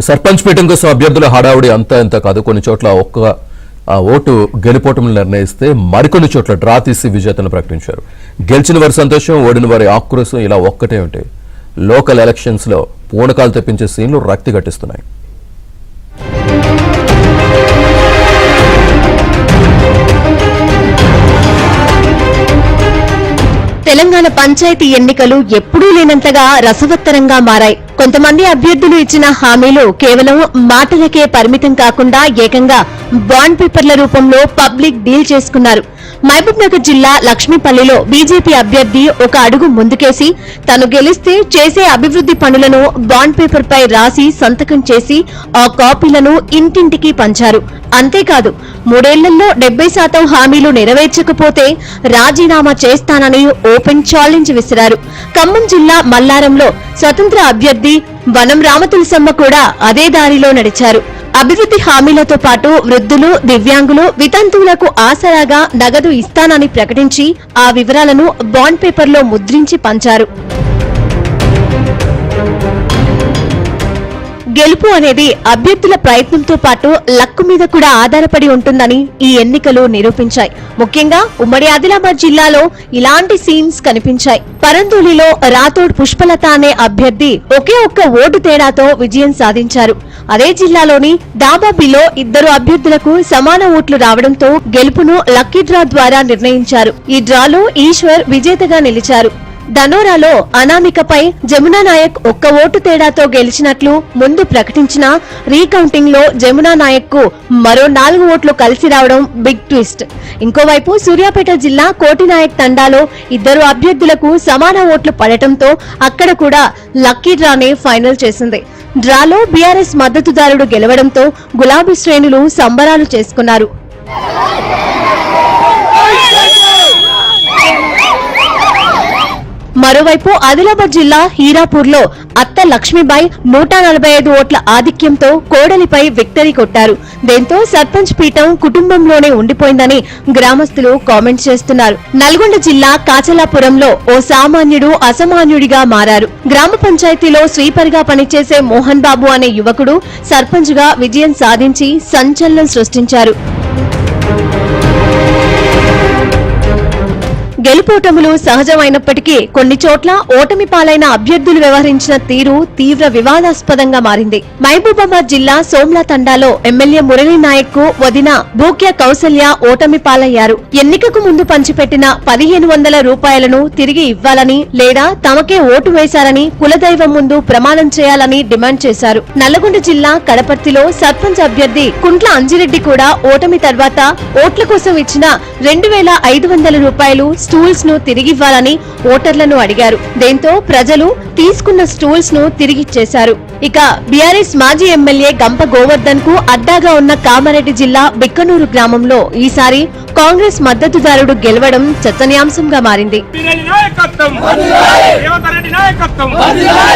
సర్పంచ్ పీఠం కోసం అభ్యర్థుల హడావుడి అంతా ఇంత కాదు. కొన్ని చోట్ల ఒక్క ఓటు గెలుపోటములు నిర్ణయిస్తే మరికొన్ని చోట్ల డ్రా తీసి విజేతను ప్రకటించారు. గెలిచిన వారి సంతోషం, ఓడిన వారి ఆక్రోశం ఇలా ఒక్కటే ఉంటాయి. లోకల్ ఎలక్షన్స్ లో పూనకాలు తెప్పించే సీన్లు రక్తి గట్టిస్తున్నాయి. తెలంగాణ పంచాయతీ ఎన్నికలు ఎప్పుడూ లేనంతగా రసవత్తరంగా మారాయి. కొంతమంది అభ్యర్థులు ఇచ్చిన హామీలు కేవలం మాటలకే పరిమితం కాకుండా ఏకంగా బాండ్ పేపర్ల రూపంలో పబ్లిక్ డీల్ చేసుకున్నారు. మహబూబ్ నగర్ జిల్లా లక్ష్మీపల్లిలో బీజేపీ అభ్యర్థి ఒక అడుగు ముందుకేసి తాను గెలిస్తే చేసే అభివృద్ధి పనులను బాండ్ పేపర్ పై రాసి సంతకం చేసి ఆ కాపీలను ఇంటింటికి పంచారు. అంతేకాదు, 3 ఏళ్లలో 70% హామీలు నెరవేర్చకపోతే రాజీనామా చేస్తానని ఓపెన్ ఛాలెంజ్ విసిరారు. ఖమ్మం జిల్లా మల్లారంలో స్వతంత్ర అభ్యర్థి వనం రామతులసమ్మ కూడా అదే దారిలో నడిచారు. అభివృద్ధి హామీలతో పాటు వృద్ధులు, దివ్యాంగులు, వితంతువులకు ఆసరాగా నగదు ఇస్తానని ప్రకటించి ఆ వివరాలను బాండ్ పేపర్లో ముద్రించి పంచారు. గెలుపు అనేది అభ్యర్థుల ప్రయత్నంతో పాటు లక్కు మీద కూడా ఆధారపడి ఉంటుందని ఈ ఎన్నికలు నిరూపించాయి. ముఖ్యంగా ఉమ్మడి ఆదిలాబాద్ జిల్లాలో ఇలాంటి సీన్స్ కనిపించాయి. పరందూలిలో రాథోడ్ పుష్పలత అనే అభ్యర్థి ఒకే ఒక్క ఓటు తేడాతో విజయం సాధించారు. అదే జిల్లాలోని దాబాబిలో 2 అభ్యర్థులకు సమాన ఓట్లు రావడంతో గెలుపును లక్కీ డ్రా ద్వారా నిర్ణయించారు. ఈ డ్రాలో ఈశ్వర్ విజేతగా నిలిచారు. ధనోరాలో అనామికపై జమునా నాయక్ ఒక్క ఓటు తేడాతో గెలిచినట్లు ముందు ప్రకటించిన రీకౌంటింగ్ లో జమునా నాయక్ కు మరో 4 ఓట్లు కలిసి రావడం బిగ్ ట్విస్ట్. ఇంకోవైపు సూర్యాపేట జిల్లా కోటినాయక్ తండాలో 2 అభ్యర్థులకు సమాన ఓట్లు పడటంతో అక్కడ కూడా లక్కీ డ్రానే ఫైనల్ చేసింది. డ్రాలో బీఆర్ఎస్ మద్దతుదారుడు గెలవడంతో గులాబీ శ్రేణులు సంబరాలు చేసుకున్నారు. మరోవైపు ఆదిలాబాద్ జిల్లా హీరాపూర్ లో అత్త లక్ష్మీబాయి 145 ఓట్ల ఆధిక్యంతో కోడలిపై విక్టరీ కొట్టారు. దీంతో సర్పంచ్ పీఠం కుటుంబంలోనే ఉండిపోయిందని గ్రామస్తులు కామెంట్స్ చేస్తున్నారు. నల్గొండ జిల్లా కాచలాపురంలో ఓ సామాన్యుడు అసామాన్యుడిగా మారారు. గ్రామ పంచాయతీలో స్వీపర్ గా పనిచేసే మోహన్ బాబు అనే యువకుడు సర్పంచ్ గా విజయం సాధించి సంచలనం సృష్టించారు. గెలుపోటములు సహజమైనప్పటికీ కొన్ని చోట్ల ఓటమి పాలైన అభ్యర్థులు వ్యవహరించిన తీరు తీవ్ర వివాదాస్పదంగా మారింది. మహబూబాబాద్ జిల్లా సోమ్లా తండాలో ఎమ్మెల్యే మురళీ నాయక్ కు వదిన భూక్య కౌసల్య ఓటమి పాలయ్యారు. ఎన్నికకు ముందు పంచిపెట్టిన 1500 రూపాయలను తిరిగి ఇవ్వాలని లేదా తమకే ఓటు వేశారని కులదైవం ముందు ప్రమాణం చేయాలని డిమాండ్ చేశారు. నల్లగొండ జిల్లా కడపర్తిలో సర్పంచ్ అభ్యర్థి కుంట్ల అంజిరెడ్డి కూడా ఓటమి తర్వాత ఓట్ల కోసం ఇచ్చిన 2500 రూపాయలు స్టూల్స్ ను తిరిగివ్వాలని ఓటర్లను అడిగారు. దీంతో ప్రజలు తీసుకున్న స్టూల్స్ ను తిరిగిచ్చేశారు. ఇక బీఆర్ఎస్ మాజీ ఎమ్మెల్యే గంప గోవర్ధన్ కు అడ్డాగా ఉన్న కామారెడ్డి జిల్లా బిక్కనూరు గ్రామంలో ఈసారి కాంగ్రెస్ మద్దతుదారుడు గెలవడం చర్చనీయాంశంగా మారింది.